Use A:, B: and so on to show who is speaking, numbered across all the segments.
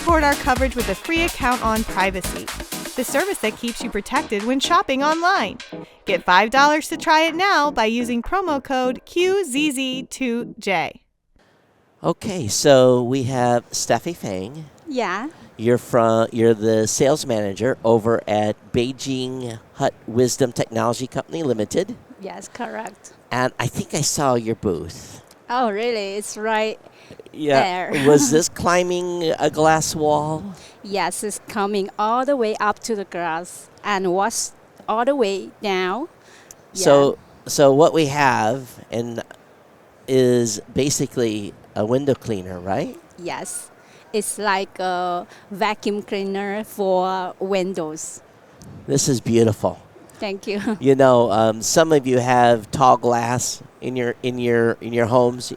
A: support our coverage with a free account on Privacy, the service that keeps you protected when shopping online. Get $5 to try it now by using promo code QZZ2J.
B: Okay, so we have Steffi Fang.
C: Yeah.
B: You're the sales manager over at Beijing HUTT Wisdom Technology Company Limited.
C: Yes, correct.
B: And I think I saw your booth.
C: Oh, really? It's right
B: Yeah.
C: there.
B: Was this climbing a glass wall?
C: Yes, it's coming all the way up to the grass and was all the way down.
B: So what we have is basically a window cleaner, right?
C: Yes. It's like a vacuum cleaner for windows.
B: This is beautiful.
C: Thank you.
B: You know, some of you have tall glass in your homes.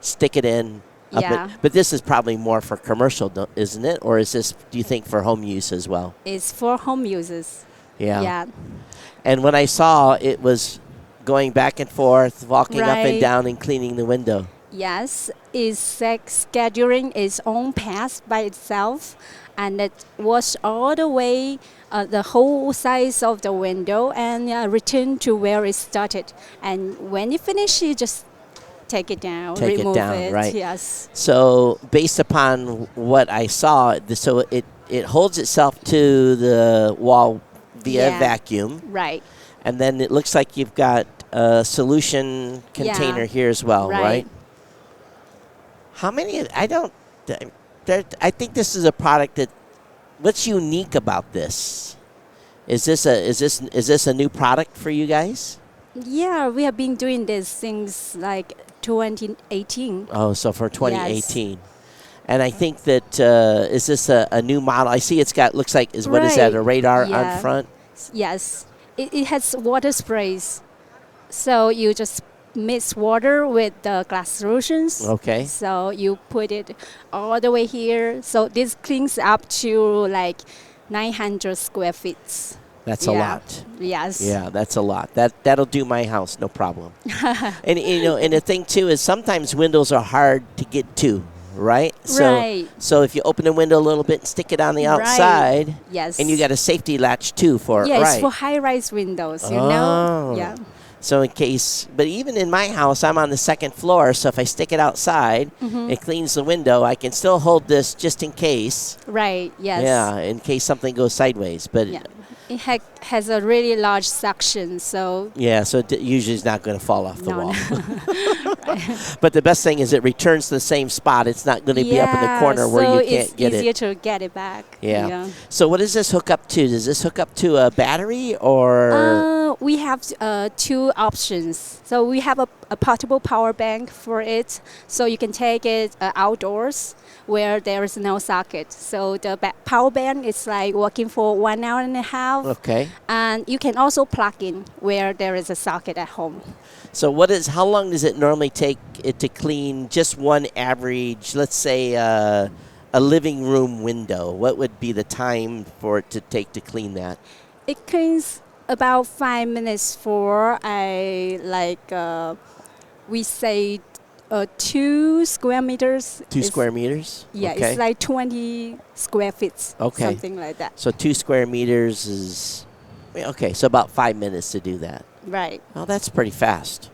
B: Stick it in.
C: Yeah.
B: But this is probably more for commercial, isn't it? Or is this, do you think, for home use as well?
C: It's for home users.
B: Yeah.
C: Yeah.
B: And when I saw it was going back and forth, walking up and
C: Right.
B: down and cleaning the window.
C: Yes, it's like scheduling its own path by itself, and it was all the way the whole size of the window and return to where it started. And when you finish, you just take it down,
B: Take it
C: remove
B: down, right.
C: Yes.
B: So based upon what I saw, so it holds itself to the wall via
C: Yeah.
B: vacuum.
C: Right.
B: And then it looks like you've got a solution container here as well, right? How many? I think this is a product that. What's unique about this? Is this a new product for you guys?
C: Yeah, we have been doing this since like 2018.
B: Oh, so for 2018. And I think that is this a new model? I see it's got looks like what is that, a radar on front?
C: Yes, it has water sprays, so you just mix water with the glass solutions.
B: Okay.
C: So you put it all the way here. So this cleans up to like 900 square feet.
B: That's a lot.
C: Yes.
B: Yeah, that's a lot. That'll do my house, no problem. And you know, and the thing too is sometimes windows are hard to get to, right?
C: Right.
B: So if you open the window a little bit and stick it on the outside,
C: Yes.
B: and you got a safety latch too for it,
C: yeah,
B: right?
C: it's for high-rise windows. You
B: Oh.
C: know. Yeah.
B: So in case, but even in my house, I'm on the second floor, so if I stick it outside, it cleans the window. I can still hold this just in case.
C: Right. Yes.
B: Yeah, in case something goes sideways. But
C: Yeah. It has a really large suction, so
B: yeah, so it usually it's not going to fall off the
C: No,
B: wall.
C: no.
B: But the best thing is it returns to the same spot. It's not going to be up in the corner where you can't get
C: it's easier
B: it.
C: to get it back.
B: Yeah. So what does this hook up to? Does this hook up to a battery or?
C: We have two options. So we have a portable power bank for it, so you can take it outdoors where there is no socket. So the power bank is like working for 1 hour and a half.
B: Okay.
C: And you can also plug in where there is a socket at home.
B: So how long does it normally take it to clean just one average, let's say a living room window? What would be the time for it to take to clean that?
C: It cleans about 5 minutes for we say 2 square meters.
B: 2 square meters?
C: Yeah,
B: Okay.
C: it's like 20 square feet,
B: Okay.
C: something like that.
B: So 2 square meters is, okay, so about 5 minutes to do that.
C: Right.
B: Oh, that's pretty fast.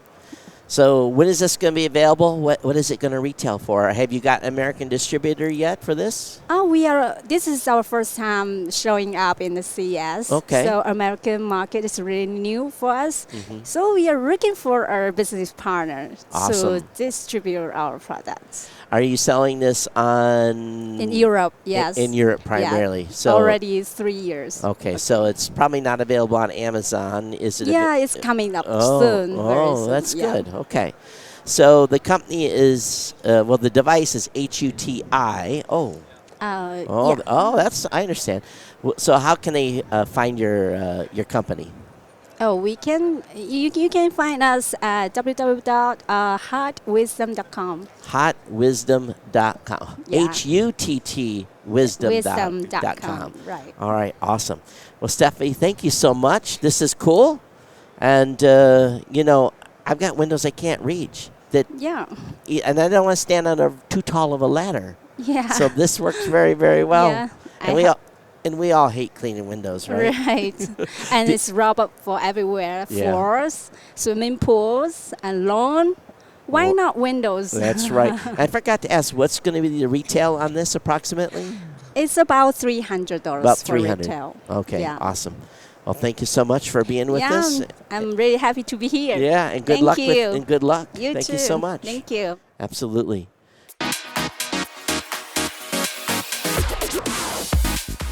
B: So when is this going to be available? What is it going to retail for? Have you got an American distributor yet for this?
C: Oh, this is our first time showing up in the CES.
B: Okay.
C: So American market is really new for us. So we are looking for our business partners
B: Awesome.
C: to distribute our products.
B: Are you selling this on...
C: In Europe, yes.
B: In Europe primarily. So
C: already 3 years.
B: Okay, so it's probably not available on Amazon. Is it?
C: Yeah, it's coming up soon. Very
B: Oh,
C: soon.
B: that's
C: Yeah.
B: good. Okay. So the company is, the device is HUTI. Oh, that's, I understand. So how can they find your company?
C: Oh, you can find us at www.huttwisdom.com.
B: HUTTwisdom.com.
C: Yeah.
B: HUTT wisdom.com.
C: Wisdom.com. Right.
B: All right, awesome. Well, Stephanie, thank you so much. This is cool. And, I've got windows I can't reach.
C: Yeah.
B: And I don't want to stand on too tall of a ladder.
C: Yeah.
B: So this works very, very well.
C: Yeah.
B: And we all hate cleaning windows, right?
C: Right. And it's rubber for everywhere.
B: Yeah.
C: Floors, swimming pools, and lawn. Why
B: Well,
C: not windows?
B: That's right. I forgot to ask, what's going to be the retail on this approximately?
C: It's about $300
B: About
C: for
B: $300.
C: retail.
B: Okay,
C: Yeah.
B: awesome. Well, thank you so much for being with us.
C: I'm really happy to be here.
B: Yeah, and good
C: Thank
B: luck
C: you.
B: and good luck.
C: You
B: Thank
C: too.
B: you so much.
C: Thank you.
B: Absolutely.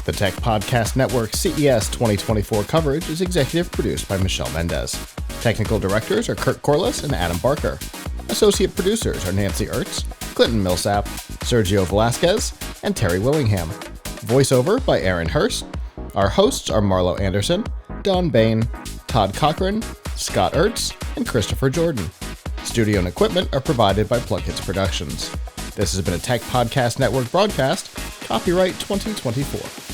D: The Tech Podcast Network CES 2024 coverage is executive produced by Michelle Mendez. Technical directors are Kurt Corliss and Adam Barker. Associate producers are Nancy Ertz, Clinton Millsap, Sergio Velasquez, and Terry Willingham. Voiceover by Aaron Hurst. Our hosts are Marlo Anderson, Don Bain, Todd Cochran, Scott Ertz, and Christopher Jordan. Studio and equipment are provided by PLUGHITZ Productions. This has been a Tech Podcast Network broadcast, copyright 2024.